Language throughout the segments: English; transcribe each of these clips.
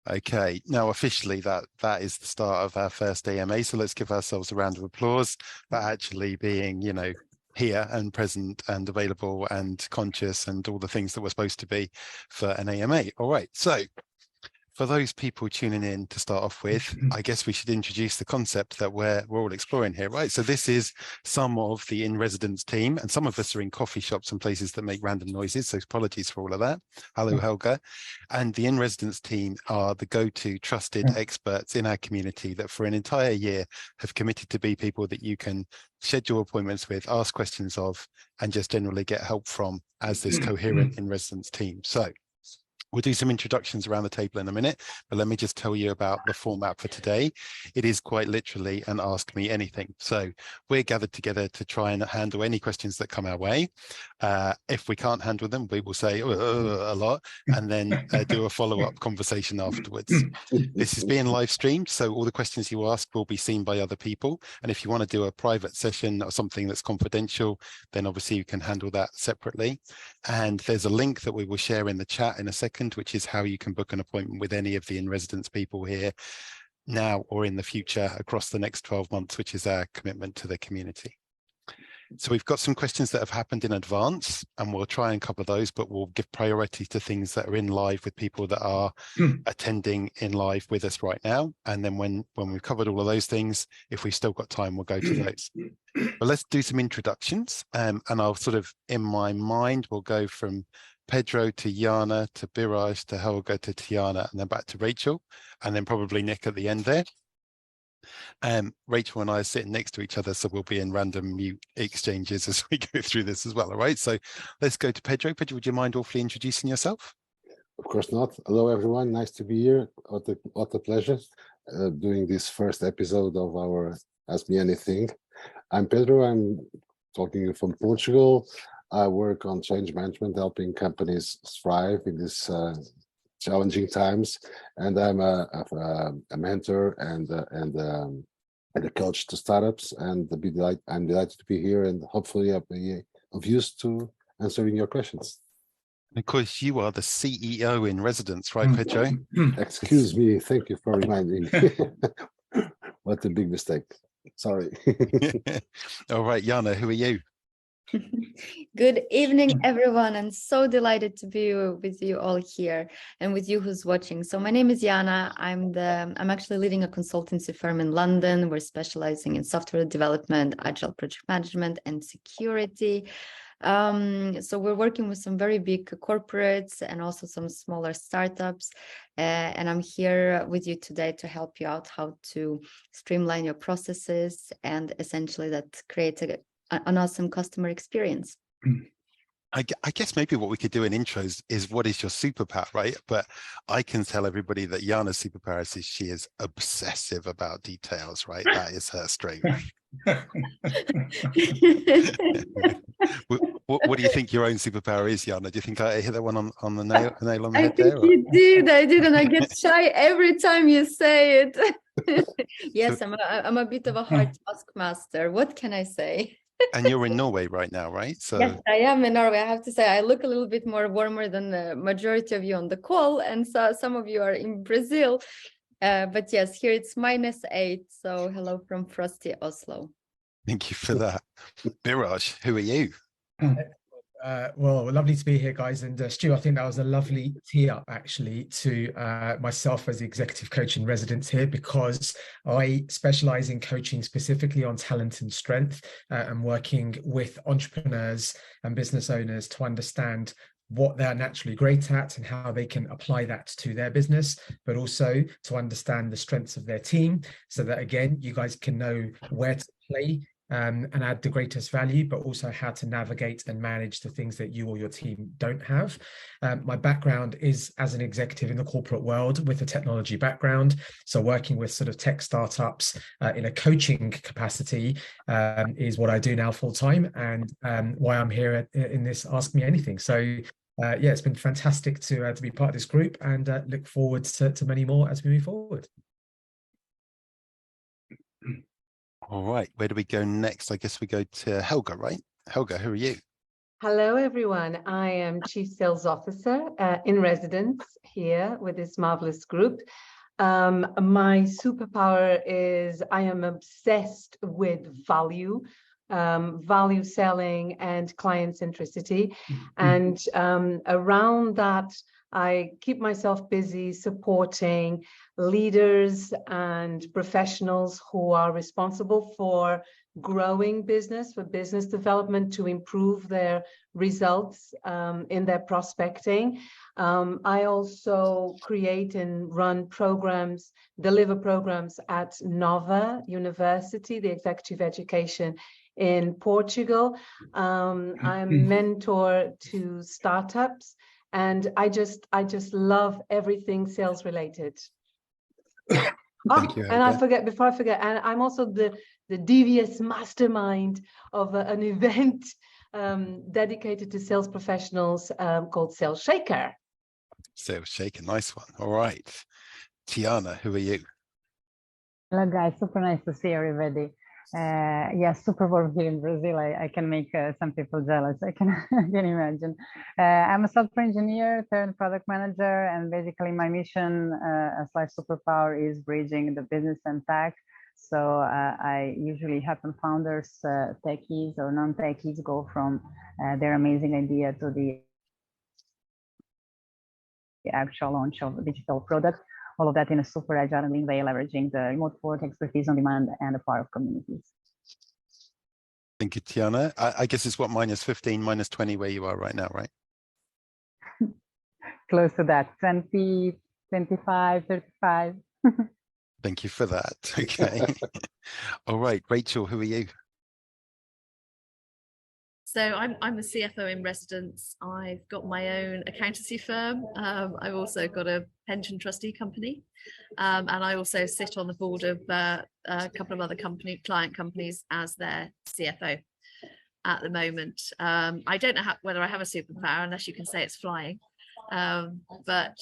Okay, now officially that is the start of our first AMA. So let's give ourselves a round of applause for actually being, here and present and available and conscious and all the things that we're supposed to be for an AMA. All right, so for those people tuning in to start off with, I guess we should introduce the concept that we're all exploring here, right? So this is some of the in-residence team, and some of us are in coffee shops and places that make random noises, so apologies for all of that. Hello, Helga. And the in-residence team are the go-to trusted experts in our community that for an entire year have committed to be people that you can schedule appointments with, ask questions of, and just generally get help from as this coherent in-residence team. So we'll do some introductions around the table in a minute, but let me just tell you about the format for today. It is quite literally an ask me anything. So we're gathered together to try and handle any questions that come our way. If we can't handle them, we will say a lot and then do a follow-up conversation afterwards. This is being live streamed, so all the questions you ask will be seen by other people. And if you want to do a private session or something that's confidential, then obviously you can handle that separately. And there's a link that we will share in the chat in a second, which is how you can book an appointment with any of the in-residence people here now or in the future across the next 12 months, which is our commitment to the community. So we've got some questions that have happened in advance, and we'll try and cover those, but we'll give priority to things that are in live with people that are attending in live with us right now. And then when we've covered all of those things, if we've still got time, we'll go to those. But let's do some introductions. And I'll sort of, in my mind, we'll go from Pedro to Jana to Biraj to Helga to Tiana, and then back to Rachel, and then probably Nick at the end there. Rachel and I are sitting next to each other, so we'll be in random mute exchanges as we go through this as well. All right, so let's go to Pedro. Pedro, would you mind awfully introducing yourself? Of course not. Hello, everyone. Nice to be here. What a pleasure doing this first episode of our Ask Me Anything. I'm Pedro. I'm talking from Portugal. I work on change management, helping companies thrive in this challenging times, and I'm a mentor and a coach to startups. And I'm delighted to be here, and hopefully I'll be of use to answering your questions. Of course, you are the CEO in residence, right, Pedro? Excuse me. Thank you for reminding me. What a big mistake. Sorry. All right, Jana, who are you? Good evening, everyone. I'm so delighted to be with you all here and with you who's watching. So my name is Jana. I'm actually leading a consultancy firm in London. We're specializing in software development, agile project management, and security. So we're working with some very big corporates and also some smaller startups. And I'm here with you today to help you out how to streamline your processes and essentially that create an awesome customer experience. I guess maybe what we could do in intros is what is your superpower, right? But I can tell everybody that Jana's superpower is she is obsessive about details, right? That is her strength. What do you think your own superpower is, Jana? Do you think I hit that one on the nail on the head there? I did, and I get shy every time you say it. Yes, I'm a bit of a hard taskmaster. What can I say? And you're in Norway right now, right? So yes, I am in Norway. I have to say I look a little bit more warmer than the majority of you on the call, and so some of you are in Brazil. But yes, here it's -8. So hello from frosty Oslo. Thank you for that. Biraj, who are you? Well, lovely to be here, guys. And Stu, I think that was a lovely tee up actually to myself as the executive coach in residence here, because I specialize in coaching specifically on talent and strength and working with entrepreneurs and business owners to understand what they're naturally great at and how they can apply that to their business, but also to understand the strengths of their team so that, again, you guys can know where to play and add the greatest value, but also how to navigate and manage the things that you or your team don't have. My background is as an executive in the corporate world with a technology background. So working with sort of tech startups in a coaching capacity is what I do now full time, and why I'm here in this Ask Me Anything. So yeah, it's been fantastic to be part of this group, and look forward to many more as we move forward. All right, where do we go next? I guess we go to Helga, right? Helga, who are you? Hello, everyone. I am Chief Sales Officer in residence here with this marvelous group. My superpower is I am obsessed with value selling and client centricity. And around that, I keep myself busy supporting leaders and professionals who are responsible for growing business, for business development, to improve their results in their prospecting. I also create and run programs, deliver programs at Nova University, the executive education in Portugal. I'm mentor to startups, and I just love everything sales related. Thank you, And before I forget, and I'm also the devious mastermind of an event dedicated to sales professionals called Sales Shaker. Sales Shaker, nice one. All right. Tiana, who are you? Hello, guys. Super nice to see everybody. Yes, super warm here in Brazil. I can make some people jealous. I can imagine. I'm a software engineer turned product manager, and basically my mission / superpower is bridging the business and tech. So I usually help founders, techies or non-techies, go from their amazing idea to the actual launch of a digital product. All of that in a super agile and lean way, leveraging the remote work, expertise on demand, and the power of communities. Thank you, Tiana. I guess it's what, -15, -20 where you are right now, right? Close to that, 20, 25, 35. Thank you for that. Okay. All right, Rachel, who are you? So I'm a CFO in residence. I've got my own accountancy firm. I've also got a pension trustee company. And I also sit on the board of a couple of other client companies as their CFO at the moment. I don't know whether I have a superpower, unless you can say it's flying. But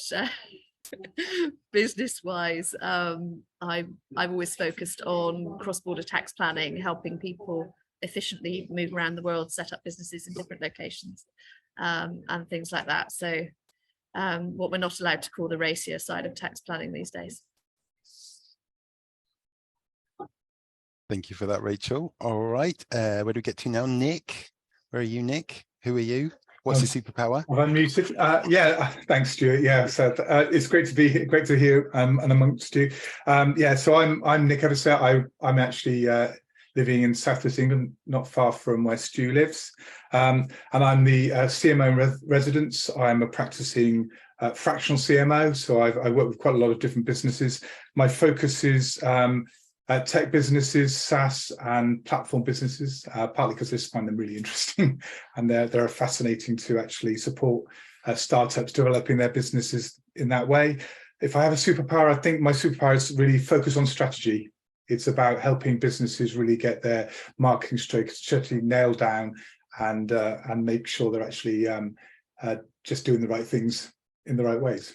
business-wise, I've always focused on cross-border tax planning, helping people efficiently move around the world, set up businesses in different locations, and things like that. So what we're not allowed to call the racier side of tax planning these days. Thank you for that, Rachel. All right, where do we get to now? Nick, where are you, Nick? Who are you? What's your superpower? I'm unmuted. Yeah, thanks, Stuart. Yeah, so it's great to be here, great to hear and amongst you. Yeah, so I'm Nick Eversett. I'm actually living in Southwest England, not far from where Stu lives. And I'm the CMO in residence. I'm a practicing fractional CMO, so I work with quite a lot of different businesses. My focus is tech businesses, SaaS and platform businesses, partly because I just find them really interesting, and they're fascinating to actually support startups developing their businesses in that way. If I have a superpower, I think my superpower is really focus on strategy. It's about helping businesses really get their marketing strategy nailed down and make sure they're actually just doing the right things in the right ways.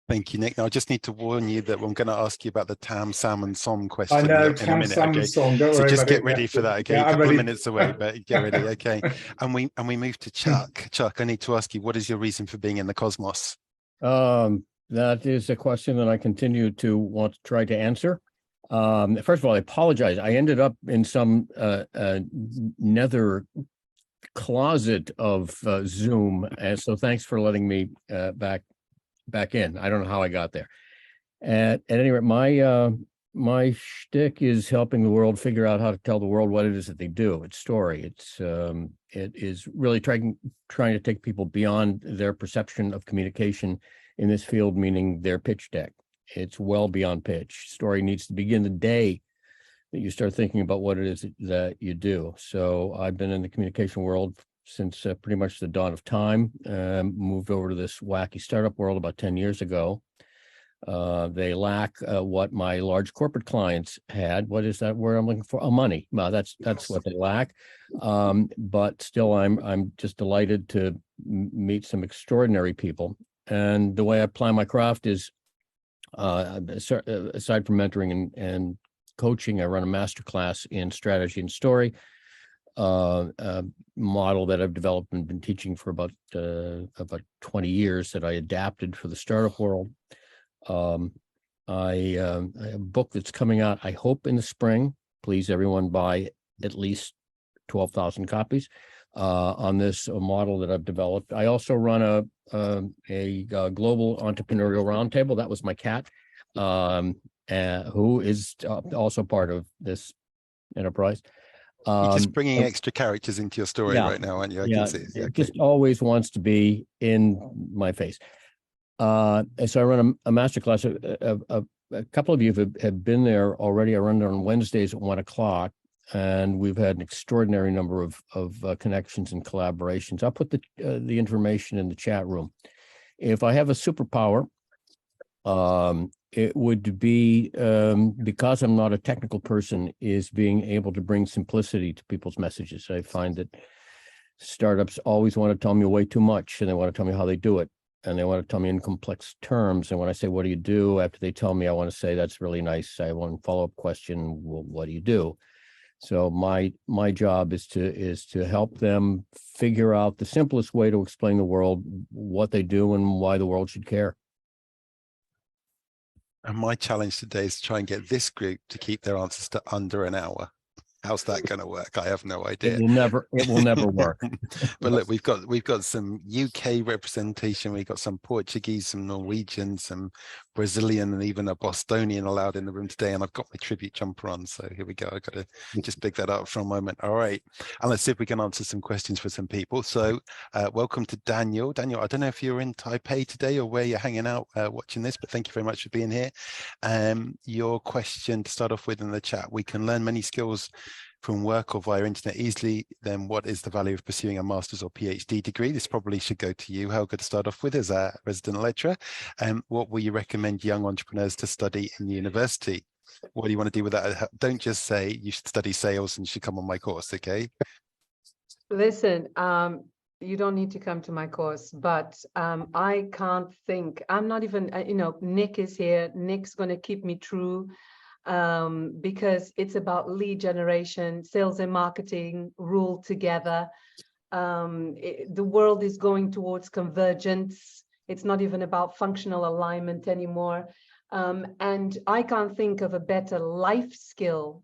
Thank you, Nick. Now, I just need to warn you that I'm going to ask you about the Tam, Sam and Som question I know, in a minute. Sam, okay? Song, don't so worry just about get it. ready for that. Okay, yeah, a couple ready. of minutes away, but get ready. Okay, and we move to Chuck. Chuck, I need to ask you, what is your reason for being in the cosmos? That is a question that I continue to want to try to answer. First of all, I apologize. I ended up in some nether closet of Zoom, and so thanks for letting me back in. I don't know how I got there. At any rate, my shtick is helping the world figure out how to tell the world what it is that they do. It's story. It is really trying to take people beyond their perception of communication in this field, meaning their pitch deck. It's well beyond pitch. Story needs to begin the day that you start thinking about what it is that you do. So I've been in the communication world since pretty much the dawn of time. Moved over to this wacky startup world about 10 years ago. They lack what my large corporate clients had. What is that word I'm looking for? Money. Well, that's what they lack. But still, I'm just delighted to meet some extraordinary people. And the way I apply my craft is, aside from mentoring and coaching, I run a masterclass in strategy and story. model that I've developed and been teaching for about 20 years that I adapted for the startup world. I have a book that's coming out, I hope in the spring. Please, everyone, buy at least 12,000 copies on this model that I've developed. I also run a global entrepreneurial roundtable. That was my cat, who is also part of this enterprise. You're just bringing extra characters into your story right now, aren't you? I can see it. It just always wants to be in my face. And so I run a masterclass. A couple of you have been there already. I run it on Wednesdays at 1 o'clock, and we've had an extraordinary number of connections and collaborations. I'll put the information in the chat room. If I have a superpower, it would be, because I'm not a technical person, is being able to bring simplicity to people's messages. I find that startups always want to tell me way too much, and they want to tell me how they do it, and they want to tell me in complex terms. And when I say, what do you do? After they tell me, I want to say, that's really nice. I want a follow-up question. Well, what do you do? So my job is to help them figure out the simplest way to explain the world, what they do and why the world should care. And my challenge today is to try and get this group to keep their answers to under an hour. How's that going to work? I have no idea. It will never work. But look, we've got some UK representation. We've got some Portuguese, some Norwegian, some Brazilian, and even a Bostonian allowed in the room today. And I've got my tribute jumper on. So here we go. I've got to just pick that up for a moment. All right. And let's see if we can answer some questions for some people. So welcome to Daniel. Daniel, I don't know if you're in Taipei today or where you're hanging out watching this, but thank you very much for being here. Your question to start off with in the chat: we can learn many skills from work or via internet easily, then what is the value of pursuing a master's or PhD degree? This probably should go to you, Helga, to start off with as a resident lecturer. What will you recommend young entrepreneurs to study in university? What do you want to do with that? Don't just say you should study sales and you should come on my course, okay? Listen, you don't need to come to my course, but I can't think, I'm not even, Nick is here. Nick's going to keep me true. Because it's about lead generation, sales and marketing ruled together. The world is going towards convergence. It's not even about functional alignment anymore. And I can't think of a better life skill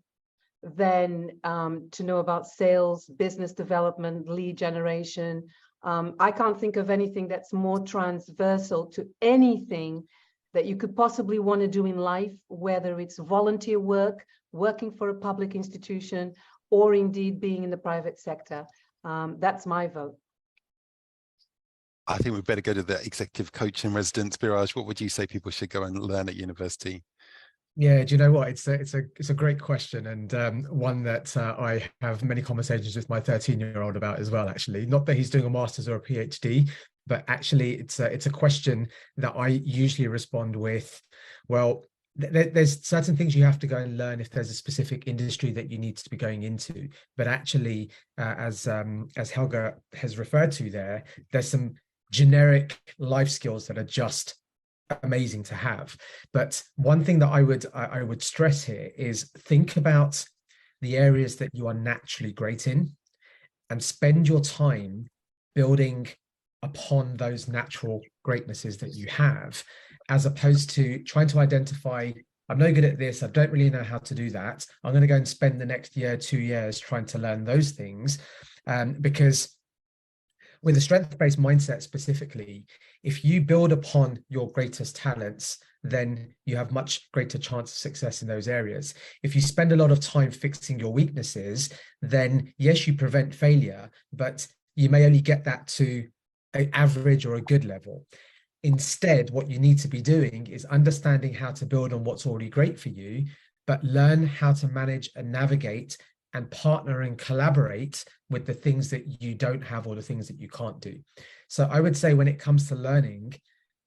than to know about sales, business development, lead generation. I can't think of anything that's more transversal to anything that you could possibly want to do in life, whether it's volunteer work, working for a public institution, or indeed being in the private sector. That's my vote. I think we better go to the executive coach in residence. Biraj, what would you say people should go and learn at university? Yeah, do you know what? It's a great question, and one that I have many conversations with my 13-year-old about as well, actually. Not that he's doing a master's or a PhD, but actually it's a question that I usually respond with, well, there's certain things you have to go and learn if there's a specific industry that you need to be going into. But actually, as Helga has referred to there, there's some generic life skills that are just amazing to have. But one thing that I would stress here is think about the areas that you are naturally great in and spend your time building upon those natural greatnesses that you have, as opposed to trying to identify, I'm no good at this, I don't really know how to do that, I'm going to go and spend the next year, 2 years trying to learn those things. Because with a strength-based mindset specifically, if you build upon your greatest talents, then you have much greater chance of success in those areas. If you spend a lot of time fixing your weaknesses, then yes, you prevent failure, but you may only get that to an average or a good level. Instead, what you need to be doing is understanding how to build on what's already great for you, but learn how to manage and navigate and partner and collaborate with the things that you don't have or the things that you can't do. So I would say when it comes to learning,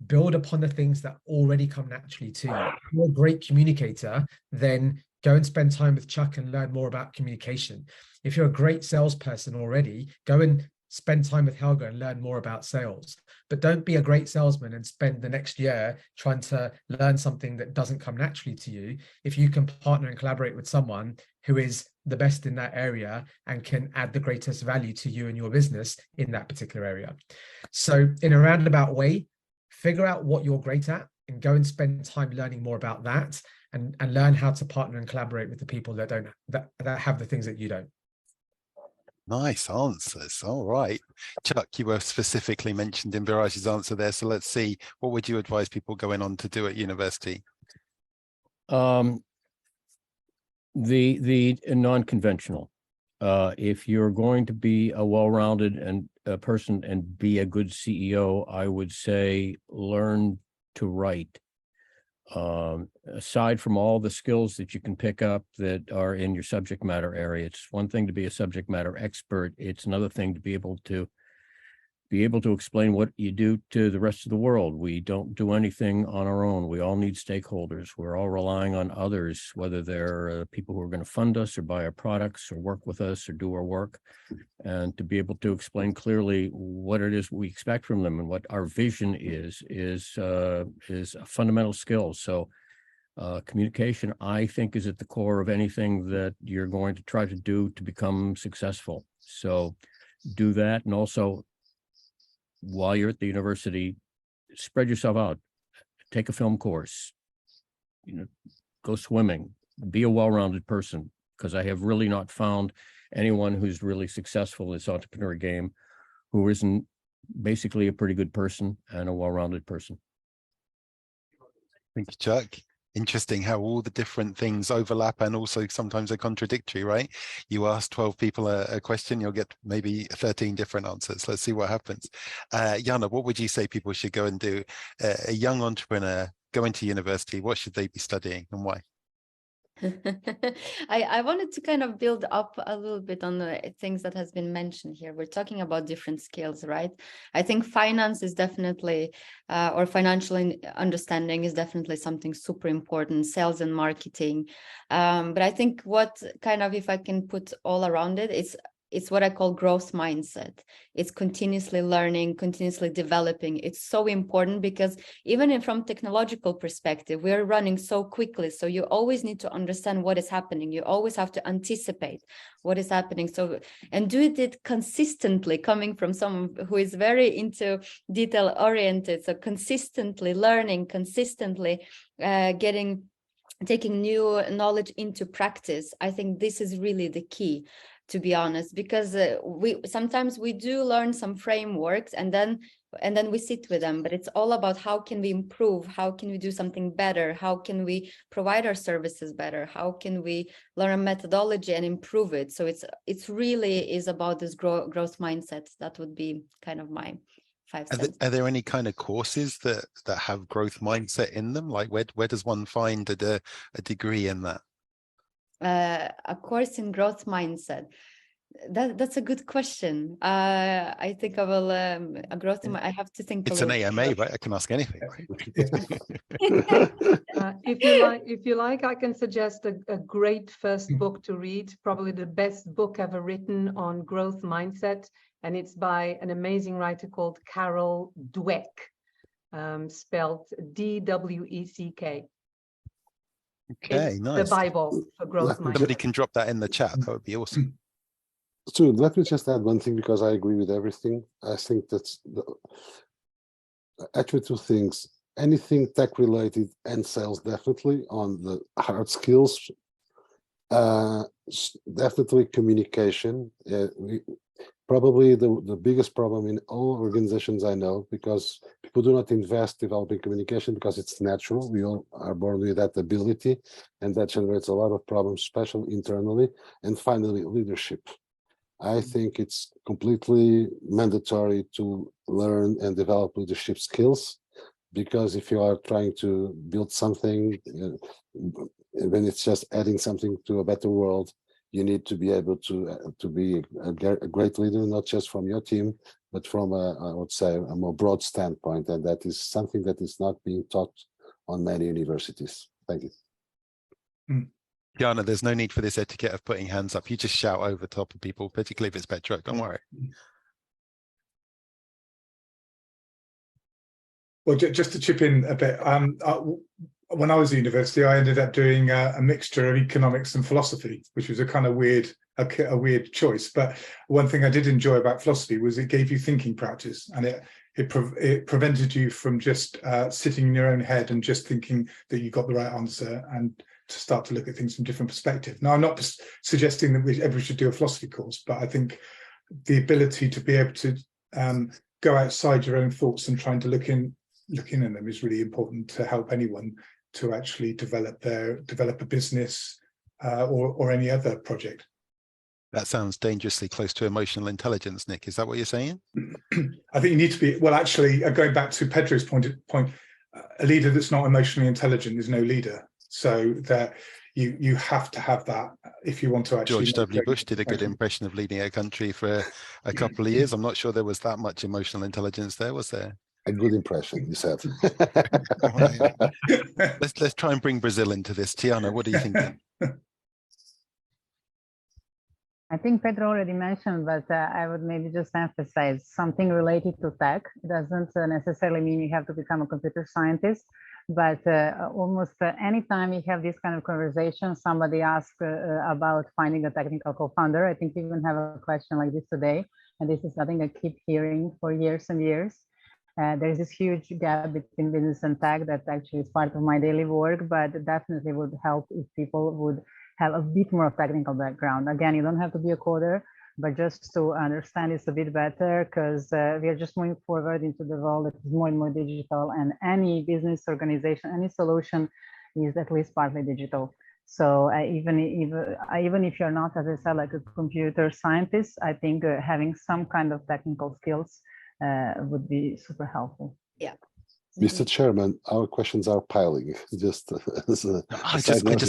build upon the things that already come naturally to you. If you're a great communicator, then go and spend time with Chuck and learn more about communication. If you're a great salesperson already, go and spend time with Helga and learn more about sales. But don't be a great salesman and spend the next year trying to learn something that doesn't come naturally to you. If you can partner and collaborate with someone who is the best in that area and can add the greatest value to you and your business in that particular area. So in a roundabout way, figure out what you're great at and go and spend time learning more about that, and learn how to partner and collaborate with the people that have the things that you don't. Nice answers. All right. Chuck, you were specifically mentioned in Biraj's answer there. So let's see, what would you advise people going on to do at university? The non-conventional. If you're going to be a well-rounded and person and be a good CEO, I would say learn to write. Aside from all the skills that you can pick up that are in your subject matter area, it's one thing to be a subject matter expert. It's another thing to be able to explain what you do to the rest of the world. We don't do anything on our own. We all need stakeholders. We're all relying on others, whether they're people who are going to fund us or buy our products or work with us or do our work. And to be able to explain clearly what it is we expect from them and what our vision is a fundamental skill. So communication, I think, is at the core of anything that you're going to try to do to become successful. So do that. And also, while you're at the university, spread yourself out, take a film course, go swimming, be a well-rounded person, because I have really not found anyone who's really successful in this entrepreneur game who isn't basically a pretty good person and a well-rounded person. Thank you, Chuck. Interesting how all the different things overlap and also sometimes are contradictory, right? You ask 12 people a question, you'll get maybe 13 different answers. Let's see what happens. Jana, what would you say people should go and do? A young entrepreneur going to university, what should they be studying and why? I wanted to kind of build up a little bit on the things that has been mentioned here. We're talking about different skills, right? I think finance is definitely, or financial understanding is definitely something super important, sales and marketing. But I think what kind of, if I can put all around it, it's what I call growth mindset. It's continuously learning, continuously developing. It's so important because even from technological perspective, we're running so quickly. So you always need to understand what is happening. You always have to anticipate what is happening. So, and do it consistently, coming from someone who is very into detail oriented. So consistently learning, consistently taking new knowledge into practice. I think this is really the key, to be honest, because we sometimes do learn some frameworks and then we sit with them, but it's all about how can we improve, how can we do something better, how can we provide our services better, how can we learn a methodology and improve it. So it's really is about this growth mindset. That would be kind of my 5 cents. Are there any kind of courses that have growth mindset in them? Like where does one find a degree in that? A course in growth mindset. That's a good question. I think I will a growth. I have to think. It's an AMA, right? I can ask anything. If you like, I can suggest a great first book to read. Probably the best book ever written on growth mindset, and it's by an amazing writer called Carol Dweck, spelled D-W-E-C-K. Okay, it's nice. The Bible for growth mindset. Somebody can drop that in the chat. That would be awesome. So let me just add one thing, because I agree with everything. I think that's actually 2 things. Anything tech related and sales, definitely on the hard skills. Definitely communication. Probably the biggest problem in all organizations I know, because people do not invest developing communication because it's natural. We all are born with that ability, and that generates a lot of problems, especially internally. And finally, leadership. I think it's completely mandatory to learn and develop leadership skills, because if you are trying to build something, when it's just adding something to a better world, you need to be able to be a great leader, not just from your team, but from I would say a more broad standpoint, and that is something that is not being taught on many universities. Thank you. Jana, there's no need for this etiquette of putting hands up. You just shout over top of people, particularly if it's Petro. Don't worry. Well, just to chip in a bit, when I was at university, I ended up doing a mixture of economics and philosophy, which was a kind of weird choice. But one thing I did enjoy about philosophy was it gave you thinking practice, and it prevented you from just sitting in your own head and just thinking that you got the right answer, and to start to look at things from different perspectives. Now, I'm not suggesting that everybody should do a philosophy course, but I think the ability to be able to go outside your own thoughts and trying to look in them is really important to help anyone to actually develop a business or any other project. That sounds dangerously close to emotional intelligence, Nick. Is that what you're saying? I think you need to be, well, actually, going back to Pedro's point, a leader that's not emotionally intelligent is no leader. So that you have to have that if you want to actually. George W. Bush did a good impression of leading a country for a couple of years. I'm not sure there was that much emotional intelligence there, was there? A good impression, you said. Let's try and bring Brazil into this. Tiana, what do you think? I think Pedro already mentioned, but I would maybe just emphasize something related to tech. It doesn't necessarily mean you have to become a computer scientist, but almost any time you have this kind of conversation, somebody asks about finding a technical co-founder. I think we even have a question like this today, and this is something I keep hearing for years and years. There is this huge gap between business and tech that actually is part of my daily work, but definitely would help if people would have a bit more of technical background. Again, you don't have to be a coder, but just to understand this a bit better, because we are just moving forward into the world that is more and more digital, and any business organization, any solution is at least partly digital. So even if you're not, as I said, like a computer scientist, I think having some kind of technical skills would be super helpful. Yeah. Mr. Chairman, our questions are piling. I just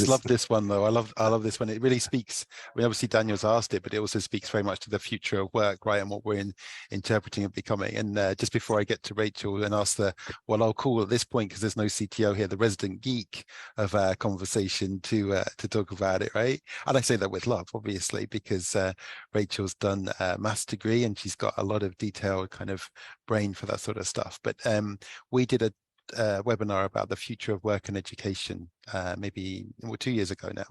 love this one though. I love this one. It really speaks. I mean, obviously Daniel's asked it, but it also speaks very much to the future of work, right, and what we're interpreting and becoming. And just before I get to Rachel and ask what I'll call at this point, because there's no CTO here, the resident geek of our conversation to talk about it, right? And I say that with love, obviously, because Rachel's done a maths degree and she's got a lot of detailed kind of brain for that sort of stuff. But we did a webinar about the future of work and education maybe 2 years ago now,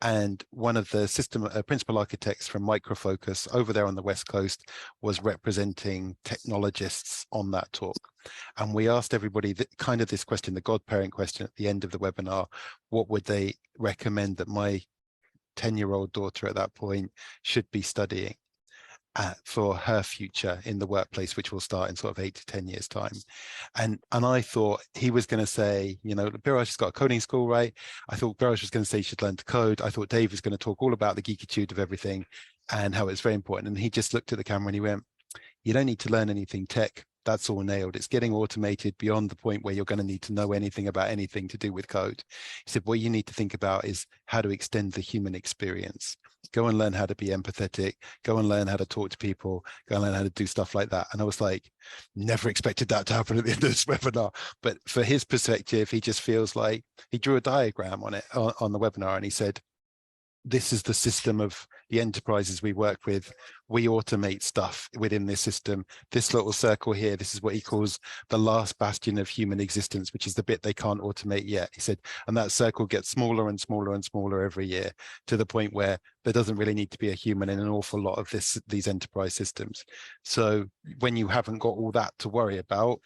and one of the principal architects from Micro Focus over there on the West Coast was representing technologists on that talk, and we asked everybody kind of this question, the godparent question at the end of the webinar: what would they recommend that my 10-year-old daughter at that point should be studying for her future in the workplace, which will start in sort of 8 to 10 years time. And I thought he was going to say, you know, Biraj has got a coding school, right? I thought Biraj was going to say you should learn to code. I thought Dave was going to talk all about the geekitude of everything and how it's very important. And he just looked at the camera and he went, you don't need to learn anything tech. That's all nailed. It's getting automated beyond the point where you're going to need to know anything about anything to do with code. He said, what you need to think about is how to extend the human experience. Go and learn how to be empathetic, go and learn how to talk to people, go and learn how to do stuff like that. And I was like, never expected that to happen at the end of this webinar. But for his perspective, he just feels like he drew a diagram on it on the webinar, and he said, this is the system of the enterprises we work with. We automate stuff within this system. This little circle here, this is what he calls the last bastion of human existence, which is the bit they can't automate yet. He said, and that circle gets smaller and smaller and smaller every year, to the point where there doesn't really need to be a human in an awful lot of these enterprise systems. So when you haven't got all that to worry about,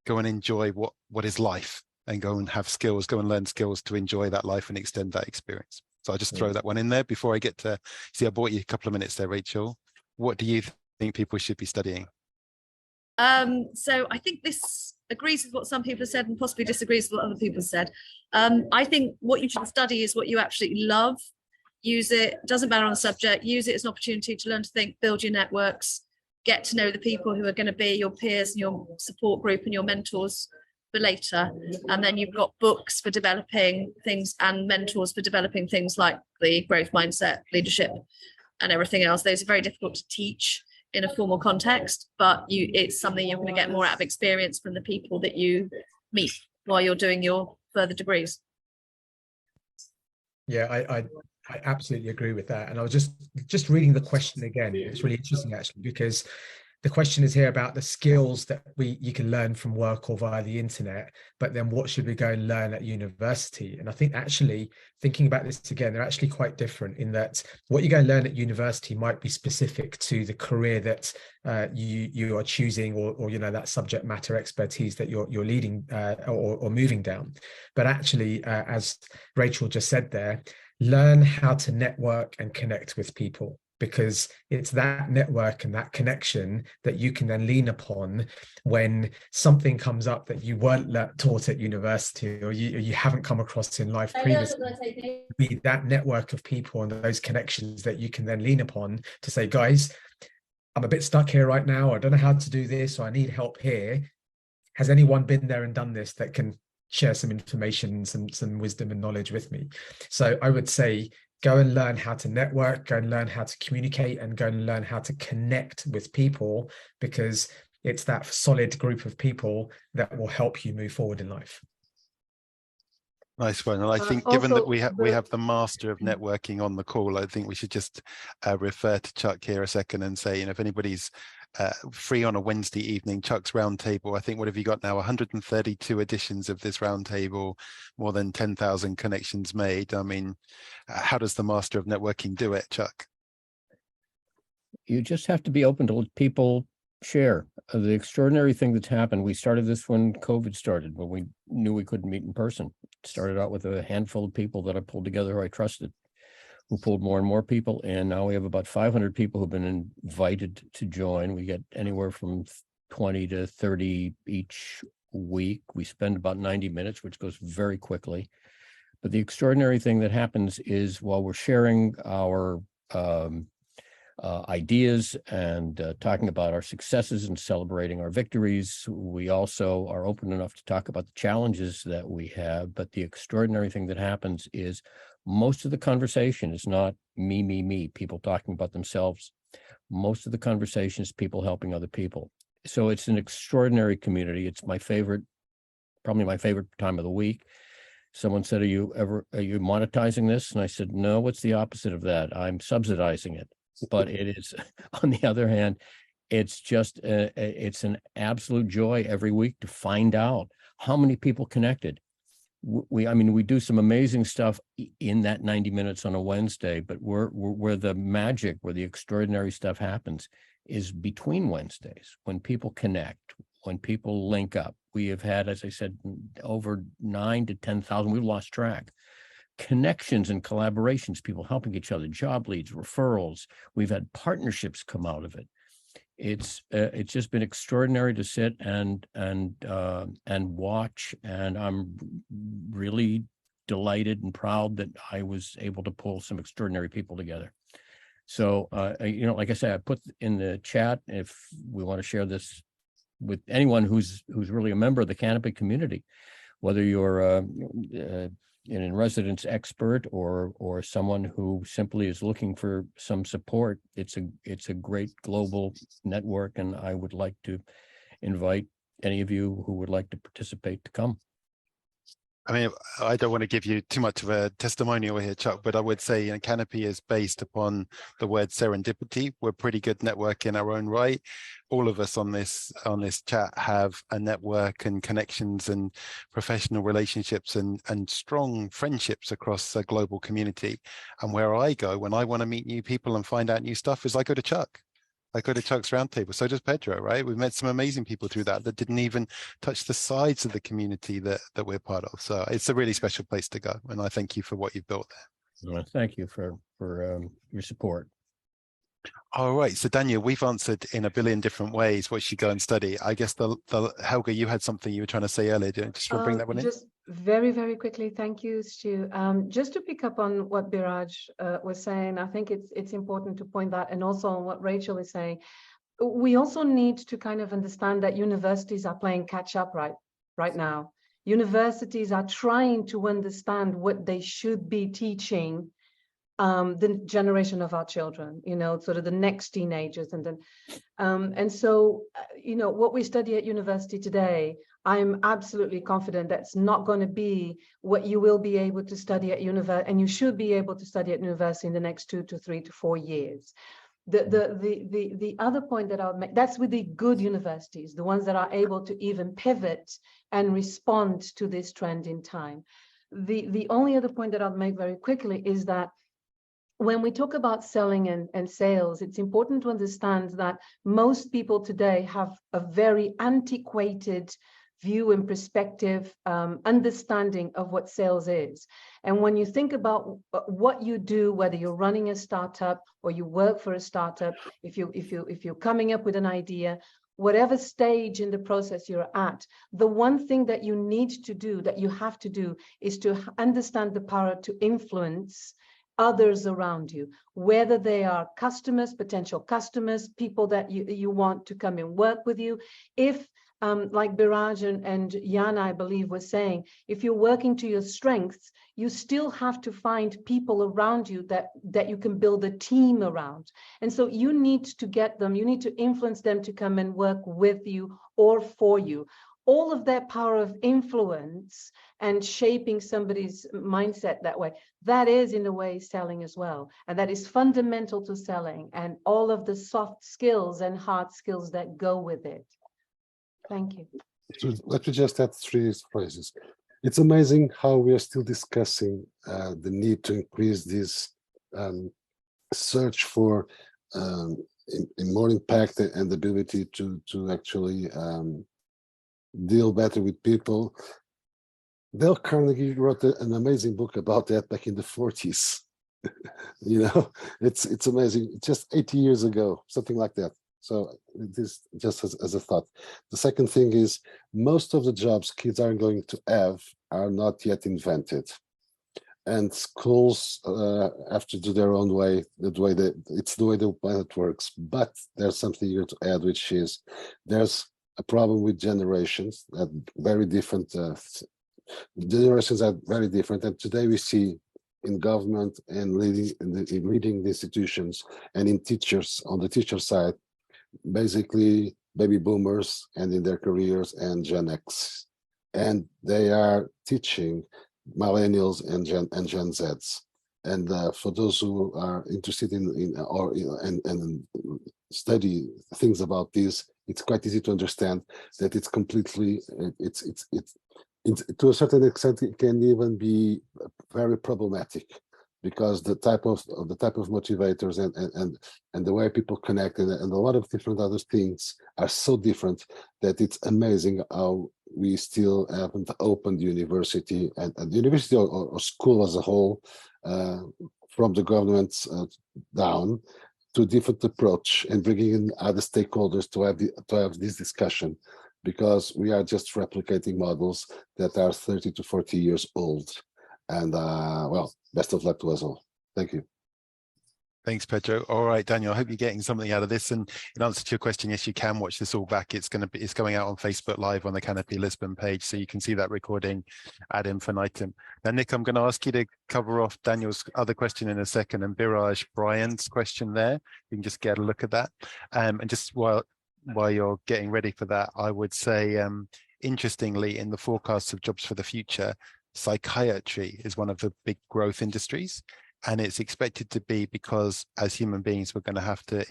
go and enjoy what is life, and go and have skills, go and learn skills to enjoy that life and extend that experience. So I'll just throw that one in there before I get to, see, I bought you a couple of minutes there, Rachel. What do you think people should be studying? So I think this agrees with what some people have said and possibly disagrees with what other people have said. I think what you should study is what you absolutely love. Use it, doesn't matter on the subject, use it as an opportunity to learn to think, build your networks, get to know the people who are going to be your peers and your support group and your mentors for later. And then you've got books for developing things and mentors for developing things like the growth mindset, leadership, and everything else. Those are very difficult to teach in a formal context, but it's something you're going to get more out of experience from the people that you meet while you're doing your further degrees. Yeah, I absolutely agree with that. And I was just reading the question again. It's really interesting, actually, because the question is here about the skills that you can learn from work or via the internet, but then what should we go and learn at university? And I think actually thinking about this again, they're actually quite different in that what you go and learn at university might be specific to the career that you are choosing, or that subject matter expertise that you're leading or moving down. But actually, as Rachel just said there, learn how to network and connect with people, because it's that network and that connection that you can then lean upon when something comes up that you weren't taught at university, or you haven't come across in life previously. Be that network of people and those connections that you can then lean upon to say, guys, I'm a bit stuck here right now. I don't know how to do this, or I need help here. Has anyone been there and done this that can share some information, some wisdom and knowledge with me? So I would say, go and learn how to network, go and learn how to communicate, and go and learn how to connect with people, because it's that solid group of people that will help you move forward in life. Nice one. And I think given that we have the master of networking on the call, I think we should just refer to Chuck here a second and say, if anybody's free on a Wednesday evening, Chuck's Roundtable, I think, what have you got now? 132 editions of this Roundtable, more than 10,000 connections made. I mean, how does the master of networking do it, Chuck? You just have to be open to let people share. The extraordinary thing that's happened, we started this when COVID started, when we knew we couldn't meet in person. It started out with a handful of people that I pulled together who I trusted, who pulled more and more people, and now we have about 500 people who've been invited to join. We get anywhere from 20 to 30 each week. We spend about 90 minutes, which goes very quickly. But the extraordinary thing that happens is, while we're sharing our ideas and talking about our successes and celebrating our victories, we also are open enough to talk about the challenges that we have. But the extraordinary thing that happens is, most of the conversation is not me, people talking about themselves. Most of the conversation is people helping other people. So it's an extraordinary community. It's my favorite, probably my favorite time of the week. Someone said, are you monetizing this? And I said, no, it's the opposite of that. I'm subsidizing it. But it is, on the other hand, it's just, it's an absolute joy every week to find out how many people connected. We do some amazing stuff in that 90 minutes on a Wednesday, but where the magic, where the extraordinary stuff happens is between Wednesdays, when people connect, when people link up. We have had, as I said, over 9,000 to 10,000, we've lost track, connections and collaborations, people helping each other, job leads, referrals. We've had partnerships come out of it. It's just been extraordinary to sit and watch, and I'm really delighted and proud that I was able to pull some extraordinary people together. So, like I said, I put in the chat if we want to share this with anyone who's really a member of the Canopy community, whether you're an in-residence expert or someone who simply is looking for some support. It's a great global network, and I would like to invite any of you who would like to participate to come. I mean, I don't want to give you too much of a testimonial here, Chuck, but I would say Canopy is based upon the word serendipity. We're pretty good network in our own right. All of us on this chat have a network and connections and professional relationships and strong friendships across a global community. And where I go when I want to meet new people and find out new stuff is I go to Chuck. I go to Chuck's Roundtable. So does Pedro, right? We've met some amazing people through that didn't even touch the sides of the community that we're part of. So it's a really special place to go. And I thank you for what you've built there. Well, thank you for your support. All right. So Daniel, we've answered in a billion different ways what you go and study. I guess the Helga, you had something you were trying to say earlier. Just bring that one in. Just very, very quickly. Thank you, Stu. Just to pick up on what Biraj was saying, I think it's important to point that, and also on what Rachel is saying. We also need to kind of understand that universities are playing catch up right now. Universities are trying to understand what they should be teaching the generation of our children, sort of the next teenagers. And then, and so, what we study at university today, I'm absolutely confident that's not going to be what you will be able to study at university, and you should be able to study at university in the next 2 to 3 to 4 years. The other point that I would make, that's with the good universities, the ones that are able to even pivot and respond to this trend in time. The only other point that I'll make very quickly is that when we talk about selling and sales, it's important to understand that most people today have a very antiquated view and perspective, understanding of what sales is. And when you think about what you do, whether you're running a startup or you work for a startup, if you're coming up with an idea, whatever stage in the process you're at, the one thing that you need to do, that you have to do, is to understand the power to influence others around you, whether they are customers, potential customers, people that you want to come and work with you. If like Biraj and Jana, I believe, was saying, if you're working to your strengths, you still have to find people around you that you can build a team around. And so you need to get them, you need to influence them to come and work with you or for you. All of that power of influence and shaping somebody's mindset that way, that is in a way selling as well. And that is fundamental to selling and all of the soft skills and hard skills that go with it. Thank you. So let me just add 3 phrases. It's amazing how we are still discussing the need to increase this search for more impact and the ability to actually deal better with people. Dale Carnegie wrote an amazing book about that back in the 40s. You know, it's amazing. Just 80 years ago, something like that. So this just as a thought. The second thing is, most of the jobs kids are going to have are not yet invented, and schools have to do their own way. It's the way the planet works. But there's something here to add, which is there's a problem with generations that very different. Generations are very different, and today we see in government and in leading institutions and in teachers on the teacher side, basically baby boomers and in their careers and Gen X, and they are teaching millennials and Gen Zs. And for those who are interested in study things about this, it's quite easy to understand that it's completely to a certain extent it can even be very problematic, because the type of motivators and the way people connect and a lot of different other things are so different that it's amazing how we still haven't opened university and the university or school as a whole, from the governments down, to a different approach and bringing in other stakeholders to have this discussion, because we are just replicating models that are 30 to 40 years old. And well, best of luck to us all. Thank you. Thanks, Pedro. All right, Daniel, I hope you're getting something out of this. And in answer to your question, yes, you can watch this all back. It's going out on Facebook Live on the Canopy Lisbon page, so you can see that recording ad infinitum. Now, Nick, I'm going to ask you to cover off Daniel's other question in a second, and Biraj Brian's question there. You can just get a look at that. And just while you're getting ready for that, I would say, interestingly, in the forecasts of jobs for the future, psychiatry is one of the big growth industries, and it's expected to be because as human beings we're going to have to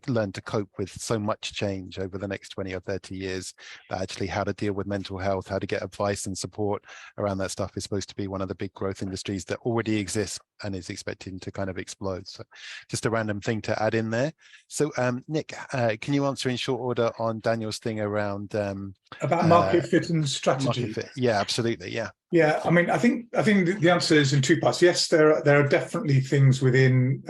learn to cope with so much change over the next 20 or 30 years, that actually how to deal with mental health, how to get advice and support around that stuff is supposed to be one of the big growth industries that already exists and is expecting to kind of explode. So just a random thing to add in there. So Nick, can you answer in short order on Daniel's thing around about market fit and strategy? Market fit. Yeah, absolutely. Yeah. Yeah, I mean, I think the answer is in 2 parts. Yes, there are definitely things within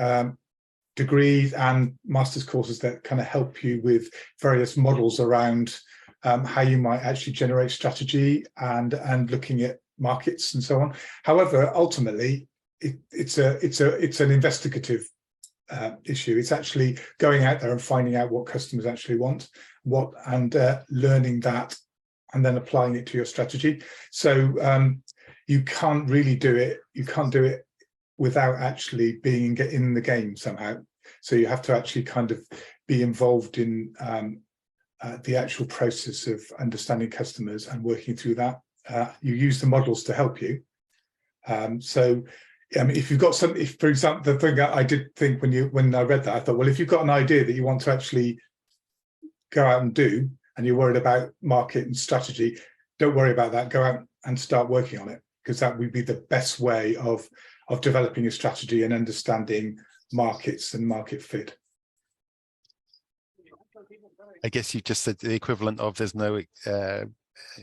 degrees and master's courses that kind of help you with various models around how you might actually generate strategy and looking at markets and so on. However, ultimately, it's an investigative issue. It's actually going out there and finding out what customers actually want, and learning that, and then applying it to your strategy. So you can't really do it. You can't do it without actually being in the game somehow. So you have to actually kind of be involved in the actual process of understanding customers and working through that. You use the models to help you. So if you've got some, if for example, the thing I did think when I read that, I thought, well, if you've got an idea that you want to actually go out and do, and you're worried about market and strategy, don't worry about that. Go out and start working on it, because that would be the best way of developing a strategy and understanding markets and market fit. I guess you just said the equivalent of there's no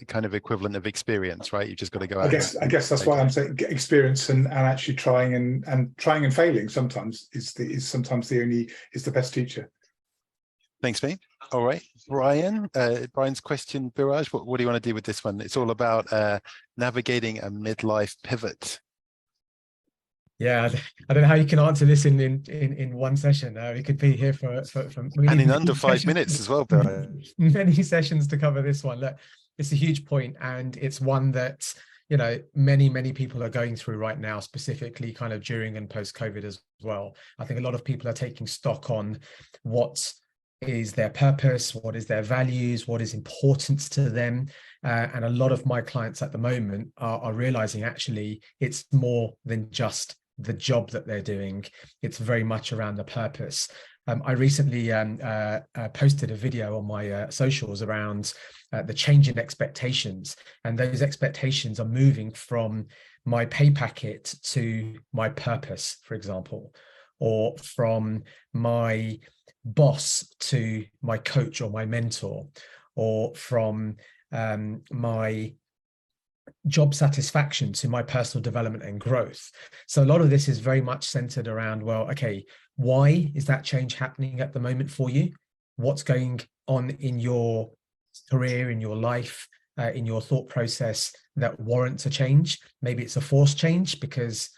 kind of equivalent of experience, right? You just got to go out. I guess that's why I'm saying get experience and actually trying and failing sometimes is the best teacher. Thanks, mate. All right, Brian. Brian's question, Biraj. What do you want to do with this one? It's all about navigating a midlife pivot. Yeah, I don't know how you can answer this in one session. We could be here for and in under 5 minutes as well, Biraj. Many sessions to cover this one. Look, it's a huge point, and it's one that many people are going through right now, specifically kind of during and post COVID as well. I think a lot of people are taking stock on what is their purpose, what is their values, what is important to them. And a lot of my clients at the moment are realizing actually it's more than just the job that they're doing. It's very much around the purpose. I recently posted a video on my socials around the change in expectations, and those expectations are moving from my pay packet to my purpose, for example, or from my boss to my coach or my mentor, or from my job satisfaction to my personal development and growth. So a lot of this is very much centered around, well, okay, why is that change happening at the moment for you? What's going on in your career, in your life, in your thought process that warrants a change? Maybe it's a forced change because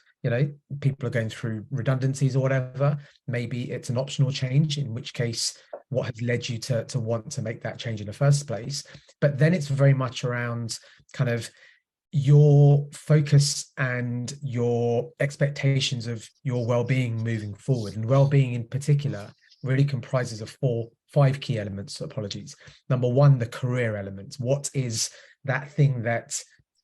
people are going through redundancies or whatever. Maybe it's an optional change, in which case, what has led you to want to make that change in the first place? But then it's very much around kind of your focus and your expectations of your well-being moving forward. And well-being in particular really comprises of five key elements. Apologies. Number one, the career element. What is that thing that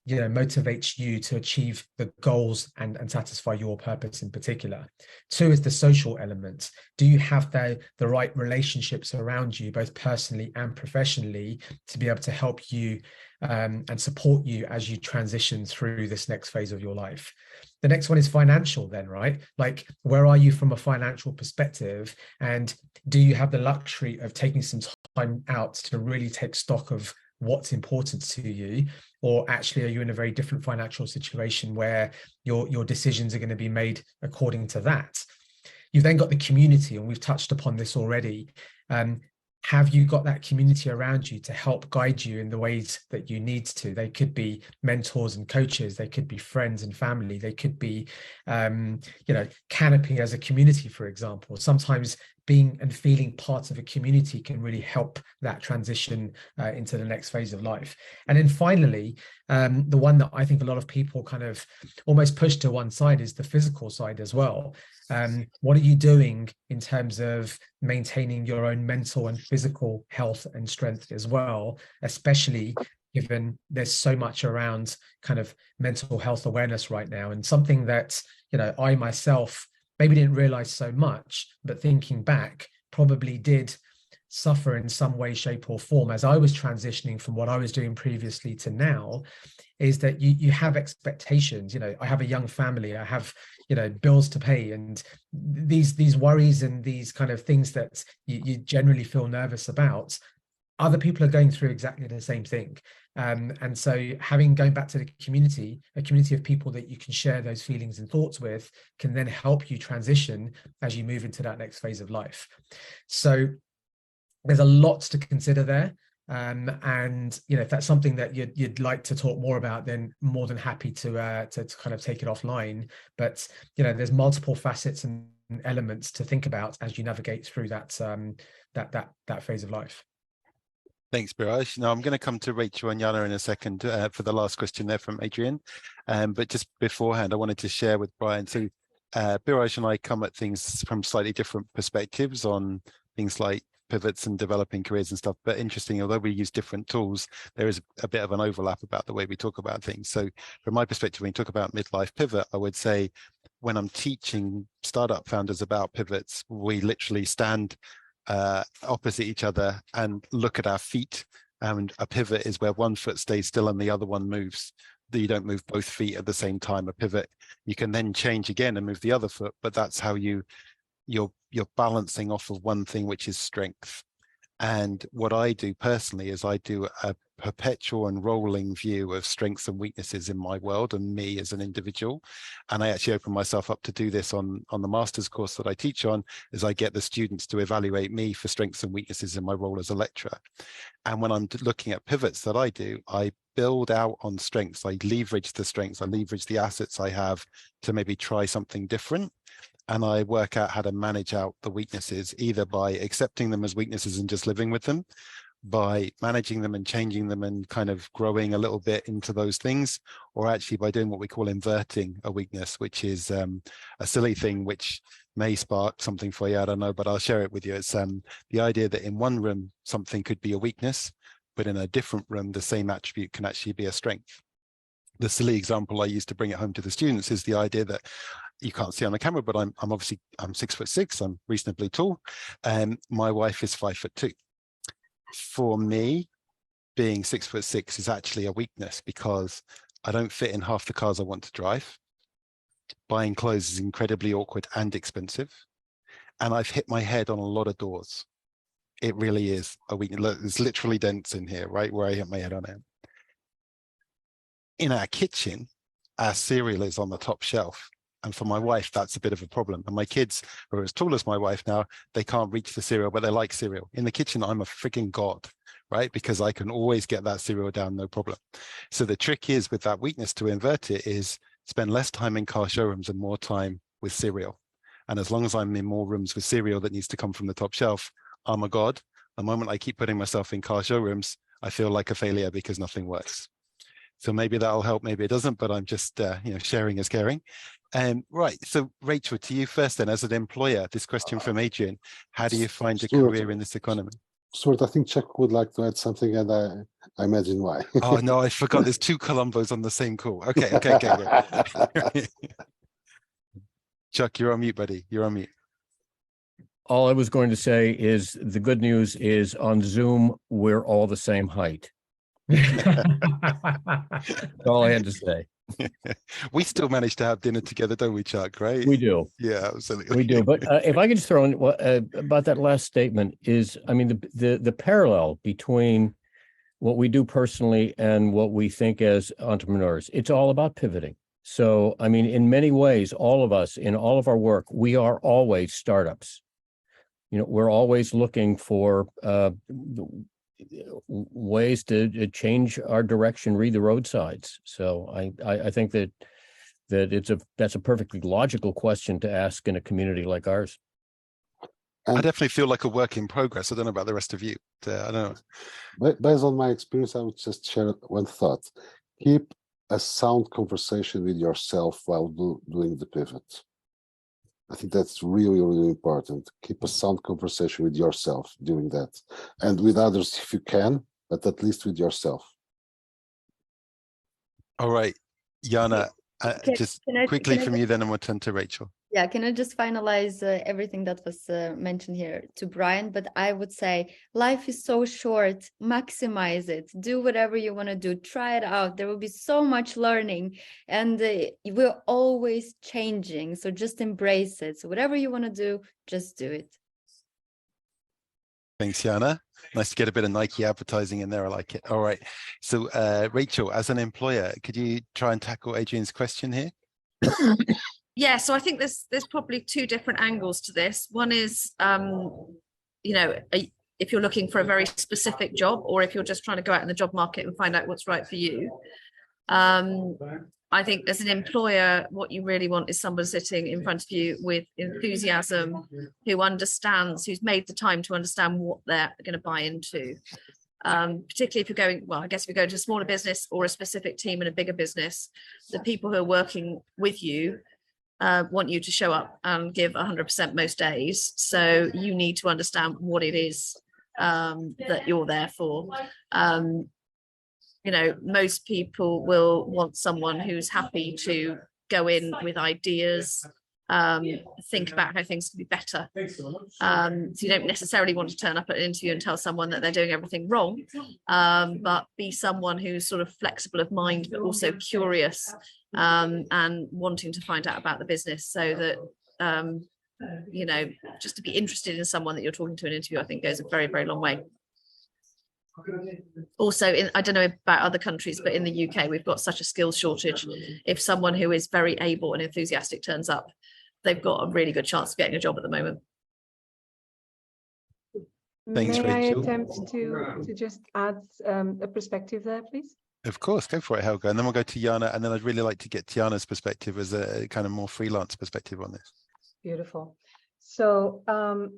motivates you to achieve the goals and satisfy your purpose in particular? Two is the social element. Do you have the right relationships around you, both personally and professionally, to be able to help you and support you as you transition through this next phase of your life? The next one is financial then, right? Like, where are you from a financial perspective? And do you have the luxury of taking some time out to really take stock of what's important to you? Or actually, are you in a very different financial situation where your decisions are going to be made according to that? You've then got the community, and we've touched upon this already. Have you got that community around you to help guide you in the ways that you need to? They could be mentors and coaches. They could be friends and family. They could be, Canopy as a community, for example. Sometimes being and feeling part of a community can really help that transition into the next phase of life. And then finally, the one that I think a lot of people kind of almost push to one side is the physical side as well. What are you doing in terms of maintaining your own mental and physical health and strength as well, especially given there's so much around kind of mental health awareness right now, and something that, I myself maybe didn't realize so much, but thinking back, probably did suffer in some way, shape or form as I was transitioning from what I was doing previously to now, is that you have expectations. I have a young family, I have bills to pay, and these worries and these kind of things that you generally feel nervous about, other people are going through exactly the same thing. And so going back to a community of people that you can share those feelings and thoughts with, can then help you transition as you move into that next phase of life. So there's a lot to consider there. And if that's something that you'd like to talk more about, then more than happy to kind of take it offline. But there's multiple facets and elements to think about as you navigate through that phase of life. Thanks, Biraj. Now I'm going to come to Rachel and Yana in a second for the last question there from Adrian. But just beforehand, I wanted to share with Brian. So Biraj and I come at things from slightly different perspectives on things like pivots and developing careers and stuff. But interesting, although we use different tools, there is a bit of an overlap about the way we talk about things. So from my perspective, when you talk about midlife pivot, I would say when I'm teaching startup founders about pivots, we literally stand opposite each other and look at our feet. And a pivot is where one foot stays still and the other one moves. You don't move both feet at the same time. A pivot, you can then change again and move the other foot, but that's how you're balancing off of one thing, which is strength. And what I do personally is I do a perpetual and rolling view of strengths and weaknesses in my world and me as an individual. And I actually open myself up to do this on the master's course that I teach on, is I get the students to evaluate me for strengths and weaknesses in my role as a lecturer. And when I'm looking at pivots that I do, I build out on strengths. I leverage the strengths, I leverage the assets I have to maybe try something different. And I work out how to manage out the weaknesses, either by accepting them as weaknesses and just living with them, by managing them and changing them and kind of growing a little bit into those things, or actually by doing what we call inverting a weakness, which is a silly thing which may spark something for you, I don't know, but I'll share it with you. It's the idea that in one room something could be a weakness, but in a different room the same attribute can actually be a strength. The silly example I use to bring it home to the students is the idea that you can't see on the camera, but I'm 6'6", I'm reasonably tall, and my wife is 5'2". For me, being 6'6" is actually a weakness because I don't fit in half the cars I want to drive. Buying clothes is incredibly awkward and expensive, and I've hit my head on a lot of doors. It really is a weakness. Look, there's literally dents in here, right where I hit my head on it. In our kitchen, our cereal is on the top shelf. And for my wife, that's a bit of a problem. And my kids, who are as tall as my wife now, they can't reach the cereal, but they like cereal. In the kitchen, I'm a freaking god, right? Because I can always get that cereal down, no problem. So the trick is with that weakness to invert it is spend less time in car showrooms and more time with cereal. And as long as I'm in more rooms with cereal that needs to come from the top shelf, I'm a god. The moment I keep putting myself in car showrooms, I feel like a failure because nothing works. So maybe that'll help, maybe it doesn't, but I'm just sharing is caring. Right, so Rachel, to you first then, as an employer, this question from Adrian, how do you find a career in this economy? Stuart, I think Chuck would like to add something, and I imagine why. Oh no, I forgot there's two Colombos on the same call. Okay. Chuck, you're on mute, buddy, you're on mute. All I was going to say is the good news is on Zoom, we're all the same height. That's all I had to say. We still manage to have dinner together, don't we, Chuck? Right? We do. Yeah, absolutely. We do. But if I could just throw in about that last statement is, I mean, the parallel between what we do personally and what we think as entrepreneurs, it's all about pivoting. So, I mean, in many ways, all of us in all of our work, we are always startups. We're always looking for ways to change our direction, read the roadsides. So I think that that's a perfectly logical question to ask in a community like ours. I definitely feel like a work in progress. I don't know about the rest of you. I don't know. But based on my experience, I would just share one thought. Keep a sound conversation with yourself while doing the pivot. I think that's really, really important. Keep a sound conversation with yourself doing that, and with others if you can, but at least with yourself. All right, Jana, just quickly from you, then, and we'll turn to Rachel. Yeah, can I just finalize everything that was mentioned here to Brian? But I would say life is so short, maximize it, do whatever you want to do, try it out. There will be so much learning, and we're always changing. So just embrace it. So whatever you want to do, just do it. Thanks, Jana. Nice to get a bit of Nike advertising in there. I like it. All right. So Rachel, as an employer, could you try and tackle Adrian's question here? Yeah, so I think there's probably two different angles to this. One is, if you're looking for a very specific job, or if you're just trying to go out in the job market and find out what's right for you. I think as an employer, what you really want is someone sitting in front of you with enthusiasm, who understands, who's made the time to understand what they're going to buy into. Particularly if you're going, well, I guess if you're going to a smaller business or a specific team in a bigger business, the people who are working with you want you to show up and give 100% most days. So you need to understand what it is that you're there for. Most people will want someone who's happy to go in with ideas, think about how things can be better. So you don't necessarily want to turn up at an interview and tell someone that they're doing everything wrong, but be someone who's sort of flexible of mind, but also curious, and wanting to find out about the business, so that, you know, just to be interested in someone that you're talking to in an interview, I think goes a very, very long way. Also, I don't know about other countries, but in the UK, we've got such a skills shortage. If someone who is very able and enthusiastic turns up, they've got a really good chance of getting a job at the moment. Thanks, May I Rachel. attempt to just add a perspective there, please? Of course, go for it, Helga. And then we'll go to Jana, and then I'd really like to get Tiana's perspective as a kind of more freelance perspective on this. Beautiful. So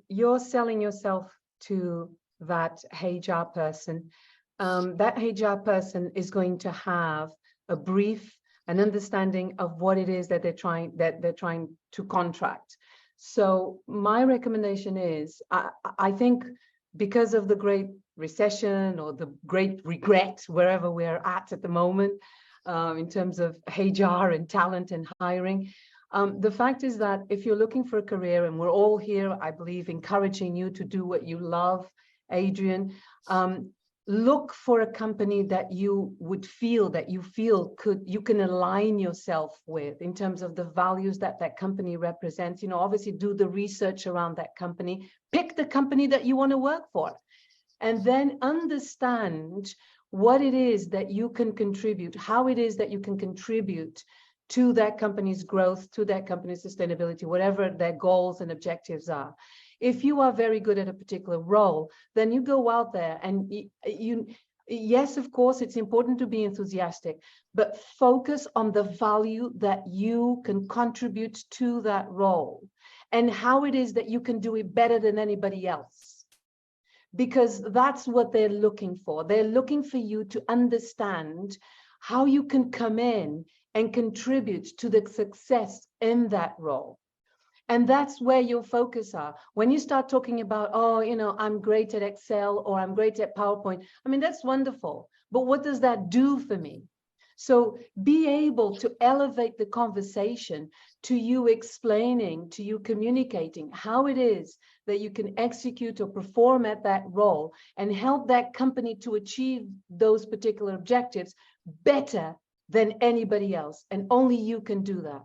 you're selling yourself to that HR person. That HR person is going to have a brief, an understanding of what it is that they're trying to contract. So my recommendation is, I think, because of the Great Recession or the Great Regret, wherever we're at the moment, in terms of HR and talent and hiring, the fact is that if you're looking for a career, and we're all here, I believe, encouraging you to do what you love, Adrian, look for a company that you feel you can align yourself with in terms of the values that company represents. You know, obviously do the research around that company, pick the company that you want to work for, and then understand what it is that you can contribute, how it is that you can contribute to that company's growth, to that company's sustainability, whatever their goals and objectives are. If you are very good at a particular role, then you go out there and yes, of course, it's important to be enthusiastic, but focus on the value that you can contribute to that role and how it is that you can do it better than anybody else. Because that's what they're looking for. They're looking for you to understand how you can come in and contribute to the success in that role. And that's where your focus are. When you start talking about, oh, you know, I'm great at Excel or I'm great at PowerPoint, I mean, that's wonderful. But what does that do for me? So be able to elevate the conversation to you explaining, to you communicating how it is that you can execute or perform at that role and help that company to achieve those particular objectives better than anybody else. And only you can do that.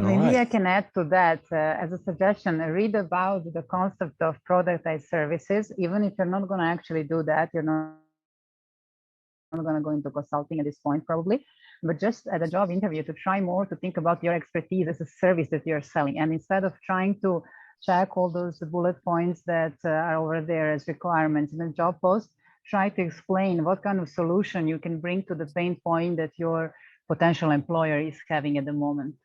Maybe I can add to that as a suggestion, read about the concept of productized services. Even if you're not going to actually do that, you're not going to go into consulting at this point probably, but just at a job interview to try more to think about your expertise as a service that you're selling. And instead of trying to check all those bullet points that are over there as requirements in a job post, try to explain what kind of solution you can bring to the pain point that your potential employer is having at the moment.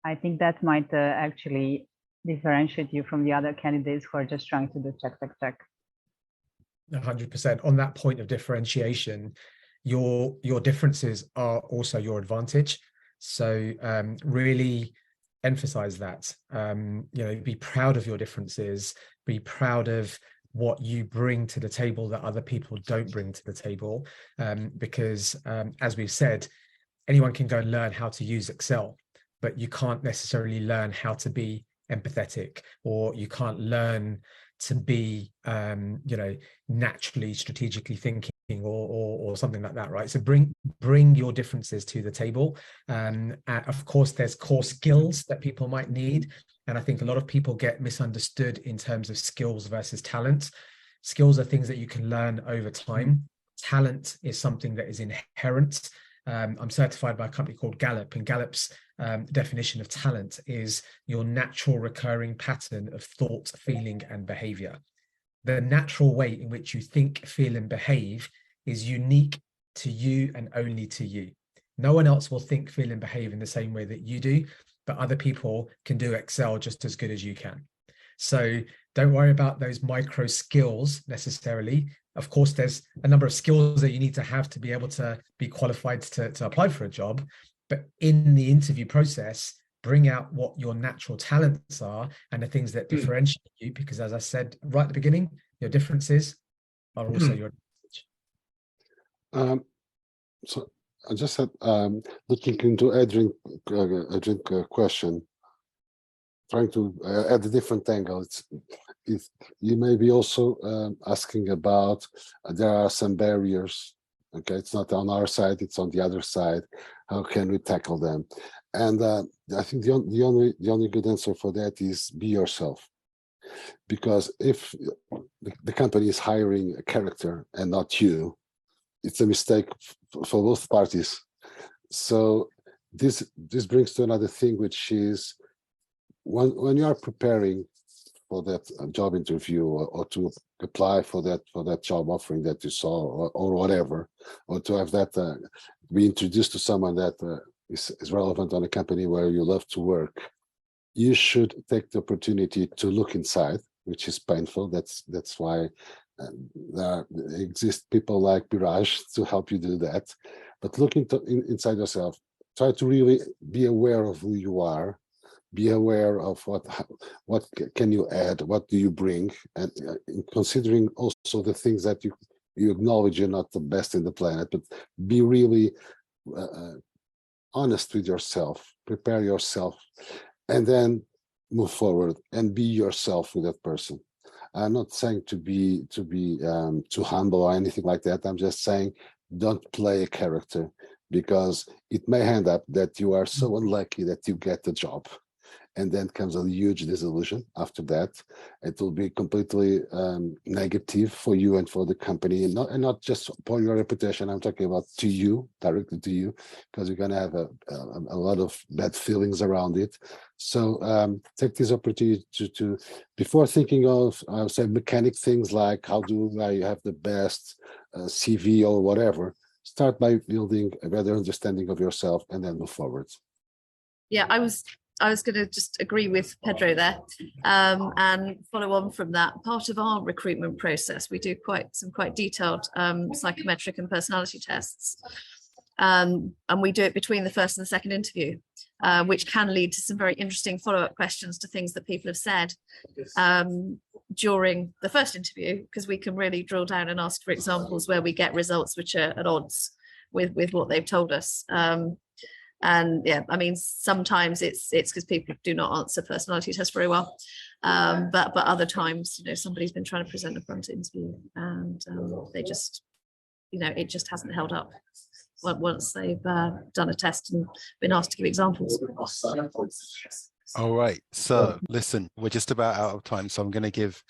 I think that might actually differentiate you from the other candidates who are just trying to do check, check, check. 100%. On that point of differentiation, your differences are also your advantage. So really emphasize that. You know, be proud of your differences. Be proud of what you bring to the table that other people don't bring to the table. Because as we've said, anyone can go and learn how to use Excel, but you can't necessarily learn how to be empathetic, or you can't learn to be, you know, naturally strategically thinking or something like that, right? So bring your differences to the table. Of course, there's core skills that people might need. And I think a lot of people get misunderstood in terms of skills versus talent. Skills are things that you can learn over time. Talent is something that is inherent. I'm certified by a company called Gallup, and Gallup's definition of talent is your natural recurring pattern of thought, feeling, and behavior. The natural way in which you think, feel, and behave is unique to you and only to you. No one else will think, feel, and behave in the same way that you do, but other people can do Excel just as good as you can. So don't worry about those micro skills necessarily. Of course, there's a number of skills that you need to have to be able to be qualified to apply for a job. But in the interview process, bring out what your natural talents are and the things that differentiate you. Because as I said right at the beginning, your differences are also your advantage. So I just had looking into Adrian question, trying to add a different angle. If you may be also asking about there are some barriers. Okay, it's not on our side; it's on the other side. How can we tackle them? And I think the only good answer for that is be yourself. Because if the company is hiring a character and not you, it's a mistake for both parties. So this brings to another thing, which is when you are preparing for that job interview or to apply for that job offering that you saw or whatever, or to have that be introduced to someone that is relevant on a company where you love to work, you should take the opportunity to look inside, which is painful. That's why there exist people like Biraj to help you do that. But look inside yourself. Try to really be aware of who you are. Be aware of what can you add, what do you bring, and considering also the things that you acknowledge you're not the best in the planet, but be really honest with yourself, prepare yourself, and then move forward and be yourself with that person. I'm not saying to be too humble or anything like that. I'm just saying don't play a character, because it may end up that you are so unlucky that you get the job, and then comes a huge disillusion after that. It will be completely negative for you and for the company, and not just for your reputation. I'm talking about to you, directly to you, because you're going to have a lot of bad feelings around it. So take this opportunity to before thinking of, I would say, mechanic things like how do I have the best CV or whatever, start by building a better understanding of yourself and then move forward. Yeah, I was going to just agree with Pedro there and follow on from that. Part of our recruitment process, we do some quite detailed psychometric and personality tests. And we do it between the first and the second interview, which can lead to some very interesting follow-up questions to things that people have said during the first interview, because we can really drill down and ask for examples where we get results which are at odds with what they've told us. And yeah, I mean, sometimes it's because people do not answer personality tests very well. But other times, somebody's been trying to present a front interview and they just, it just hasn't held up once they've done a test and been asked to give examples. All right. So listen, we're just about out of time. So I'm going to give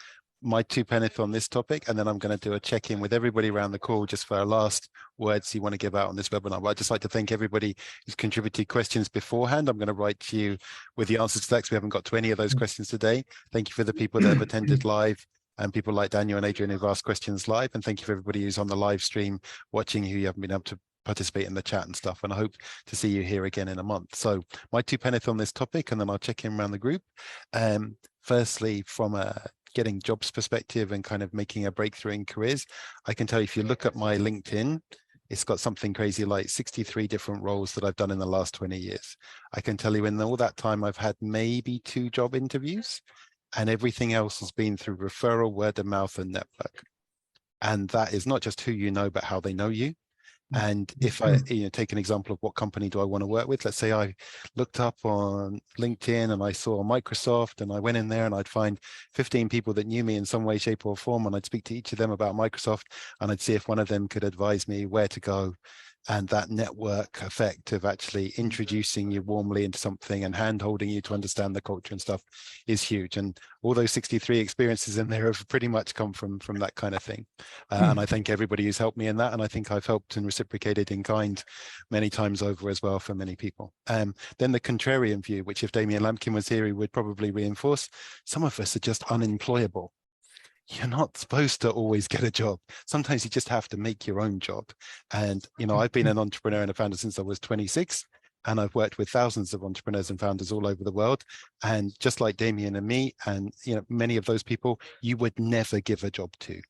my 2 penneth on this topic, and then I'm going to do a check-in with everybody around the call just for our last words you want to give out on this webinar. But I'd just like to thank everybody who's contributed questions beforehand. I'm going to write to you with the answers to that, because we haven't got to any of those questions today. Thank you for the people that have attended live, and people like Daniel and Adrian who've asked questions live. And thank you for everybody who's on the live stream watching, who you haven't been able to participate in the chat and stuff. And I hope to see you here again in a month. So my 2 penneth on this topic, and then I'll check in around the group. Firstly, from a getting jobs perspective and kind of making a breakthrough in careers, I can tell you, if you look at my LinkedIn, it's got something crazy like 63 different roles that I've done in the last 20 years. I can tell you in all that time, I've had maybe 2 job interviews, and everything else has been through referral, word of mouth, and network. And that is not just who you know, but how they know you. And if I take an example of what company do I want to work with, let's say I looked up on LinkedIn and I saw Microsoft, and I went in there and I'd find 15 people that knew me in some way, shape or form, and I'd speak to each of them about Microsoft, and I'd see if one of them could advise me where to go. And that network effect of actually introducing you warmly into something and hand-holding you to understand the culture and stuff is huge. And all those 63 experiences in there have pretty much come from that kind of thing. And I thank everybody who's helped me in that. And I think I've helped and reciprocated in kind many times over as well for many people. Then the contrarian view, which if Damien Lampkin was here, he would probably reinforce. Some of us are just unemployable. You're not supposed to always get a job. Sometimes you just have to make your own job. And, I've been an entrepreneur and a founder since I was 26, and I've worked with thousands of entrepreneurs and founders all over the world. And just like Damien and me, and, many of those people, you would never give a job to.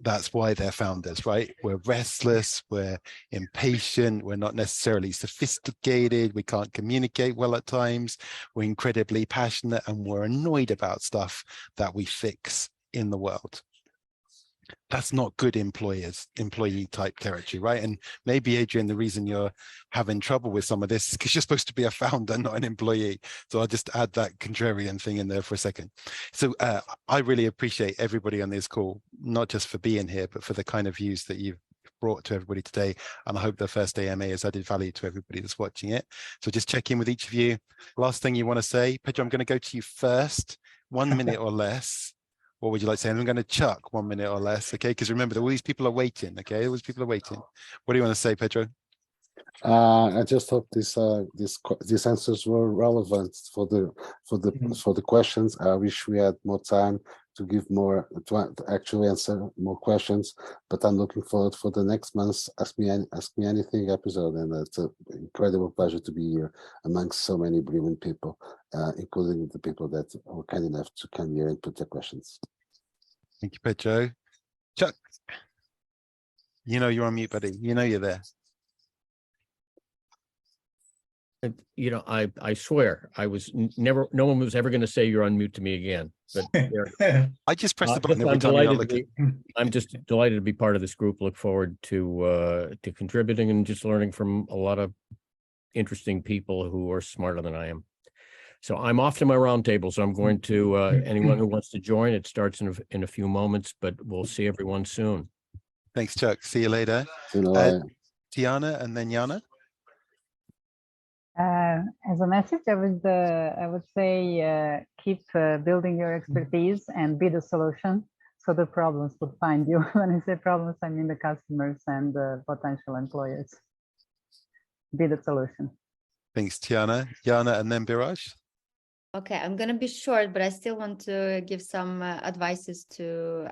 That's why they're founders, right? We're restless, we're impatient, we're not necessarily sophisticated, we can't communicate well at times, we're incredibly passionate, and we're annoyed about stuff that we fix in the world. that's not good employee type territory, right? And maybe, Adrian, the reason you're having trouble with some of this is because you're supposed to be a founder, not an employee. So I'll just add that contrarian thing in there for a second. So I really appreciate everybody on this call, not just for being here, but for the kind of views that you've brought to everybody today. And I hope the first AMA has added value to everybody that's watching it. So just check in with each of you. Last thing you want to say, Pedro, I'm going to go to you first, 1 minute or less. What would you like to say? And I'm going to chuck 1 minute or less, okay? Because remember, all these people are waiting, okay? All these people are waiting. What do you want to say, Pedro? I just hope these answers were relevant for the questions. I wish we had more time to give more to actually answer more questions. But I'm looking forward for the next month's Ask Me Anything episode, and it's an incredible pleasure to be here amongst so many brilliant people, including the people that were kind enough to come here and put their questions. Thank you, Pedro. Chuck, you know you're on mute, buddy. You know you're there. You know, I swear I was never. No one was ever going to say you're on mute to me again. But I just pressed the button every time. I'm just delighted to be part of this group. Look forward to contributing and just learning from a lot of interesting people who are smarter than I am. So I'm off to my roundtable. So I'm going to anyone who wants to join. It starts in a few moments, but we'll see everyone soon. Thanks, Chuck. See you later. Tiana and then Yana. As a message, I would say keep building your expertise and be the solution, so the problems would find you. When I say problems, I mean the customers and the potential employers. Be the solution. Thanks, Tiana. Yana and then Biraj. Okay, I'm gonna be short, but I still want to give some advice to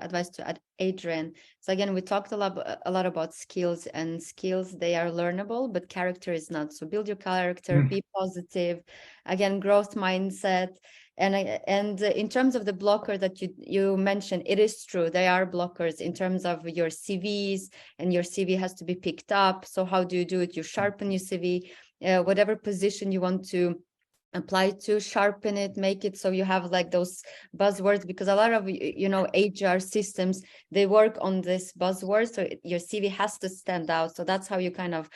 Adrian. So again, we talked a lot about skills, and skills, they are learnable, but character is not. So build your character, be positive. Again, growth mindset. And in terms of the blocker that you mentioned, it is true. They are blockers in terms of your CVs, and your CV has to be picked up. So how do you do it? You sharpen your CV, whatever position you want to apply to, sharpen it, make it so you have like those buzzwords, because a lot of HR systems, they work on this buzzword, so your CV has to stand out. So that's how you kind of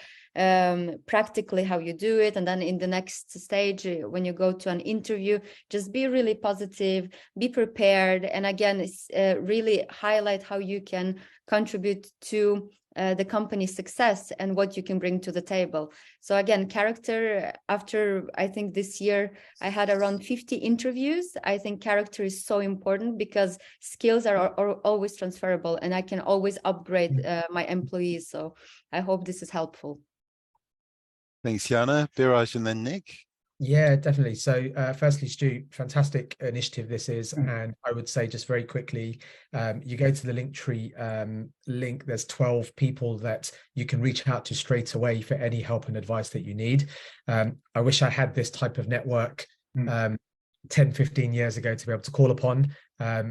practically how you do it. And then in the next stage, when you go to an interview, just be really positive, be prepared, and again, really highlight how you can contribute to the company's success and what you can bring to the table. So again, character, after I think this year I had around 50 interviews, I think character is so important, because skills are always transferable, and I can always upgrade my employees. So I hope this is helpful. Thanks, Yana. Biraj and then Nick. Yeah, definitely. So firstly, Stu, fantastic initiative this is. And I would say just very quickly, you go to the Linktree link, there's 12 people that you can reach out to straight away for any help and advice that you need. I wish I had this type of network 10, 15 years ago to be able to call upon.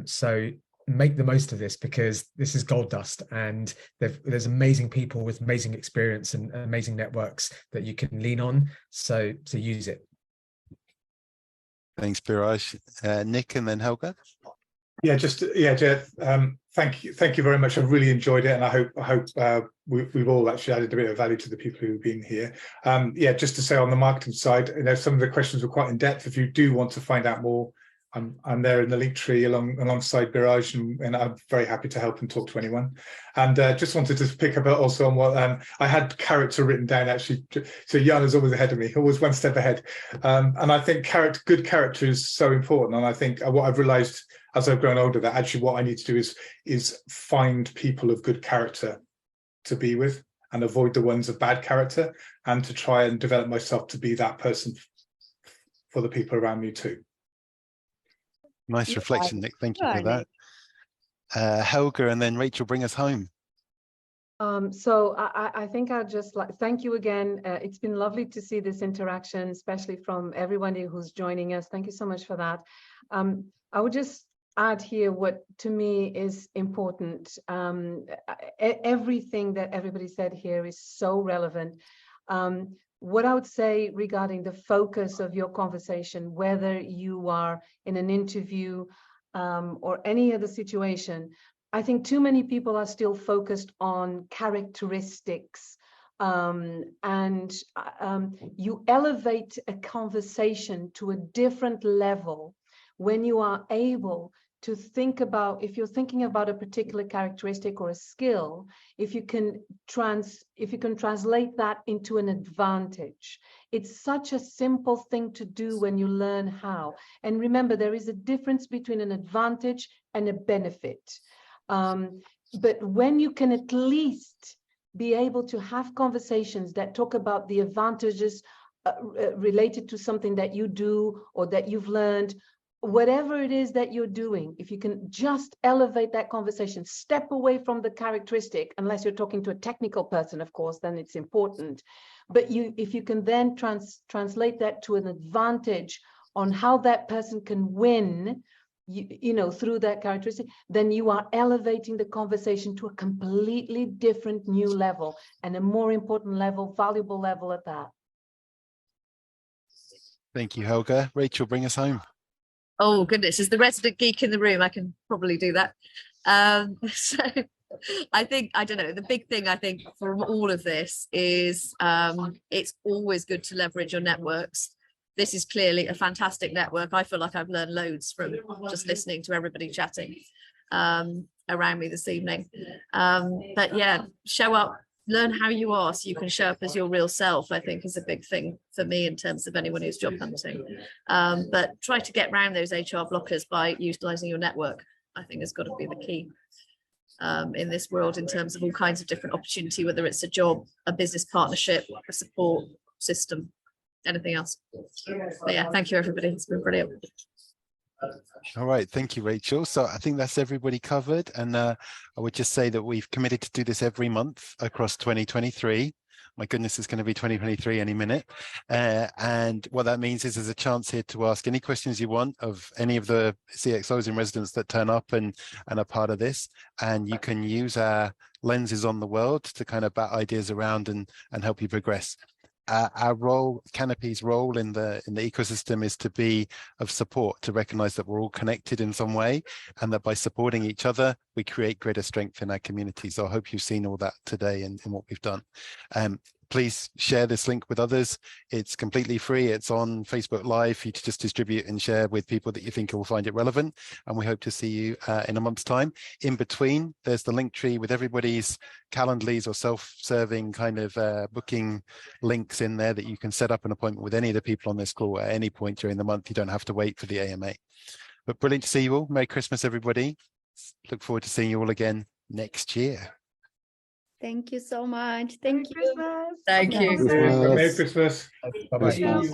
So make the most of this, because this is gold dust, and there's amazing people with amazing experience and amazing networks that you can lean on. So use it. Thanks, Biraj. Nick and then Helga. Yeah, Jeff, thank you very much. I've really enjoyed it, and I hope we've all actually added a bit of value to the people who've been here. Just to say on the marketing side, some of the questions were quite in depth. If you do want to find out more, I'm there in the Linktree alongside Biraj, and I'm very happy to help and talk to anyone. And just wanted to pick up also on what I had character written down actually. So Jana's always ahead of me, always one step ahead. And I think good character is so important. And I think what I've realised as I've grown older, that actually what I need to do is find people of good character to be with, and avoid the ones of bad character, and to try and develop myself to be that person for the people around me too. Nice reflection, Nick. Thank you for that. Helga and then Rachel, bring us home. So I think I'll just thank you again. It's been lovely to see this interaction, especially from everybody who's joining us. Thank you so much for that. I would just add here what to me is important. Everything that everybody said here is so relevant. What I would say regarding the focus of your conversation, whether you are in an interview or any other situation, I think too many people are still focused on characteristics, and you elevate a conversation to a different level when you are able to think about, if you're thinking about a particular characteristic or a skill, if you can translate that into an advantage. It's such a simple thing to do when you learn how. And remember, there is a difference between an advantage and a benefit. But when you can at least be able to have conversations that talk about the advantages related to something that you do or that you've learned, whatever it is that you're doing, if you can just elevate that conversation, step away from the characteristic, unless you're talking to a technical person, of course, then it's important. But if you can then translate that to an advantage on how that person can win, you know, through that characteristic, then you are elevating the conversation to a completely different new level, and a more important level, valuable level at that. Thank you, Helga. Rachel, bring us home. Oh goodness, as the resident geek in the room, I can probably do that. So I think, I don't know, the big thing I think from all of this is it's always good to leverage your networks. This is clearly a fantastic network. I feel like I've learned loads from just listening to everybody chatting around me this evening. But yeah, show up, learn how you are so you can show up as your real self, I think is a big thing for me in terms of anyone who's job hunting. But try to get around those HR blockers by utilizing your network, I think has got to be the key in this world in terms of all kinds of different opportunity, whether it's a job, a business partnership, a support system, anything else. But yeah, thank you everybody, it's been brilliant. All right, thank you, Rachel. So I think that's everybody covered, and I would just say that we've committed to do this every month across 2023. My goodness, it's going to be 2023 any minute. And what that means is there's a chance here to ask any questions you want of any of the CXOs in residence that turn up and are part of this. And you can use our lenses on the world to kind of bat ideas around and help you progress. Our role, Canopy's role in the ecosystem is to be of support, to recognize that we're all connected in some way, and that by supporting each other, we create greater strength in our community. So I hope you've seen all that today in what we've done. Please share this link with others. It's completely free. It's on Facebook Live for you to just distribute and share with people that you think will find it relevant. And we hope to see you in a month's time. In between, there's the link tree with everybody's Calendly's or self-serving kind of booking links in there that you can set up an appointment with any of the people on this call at any point during the month. You don't have to wait for the AMA. But brilliant to see you all. Merry Christmas, everybody. Look forward to seeing you all again next year. Thank you so much. Thank you. Christmas. Thank you. Christmas. Merry Christmas. Bye-bye. Christmas.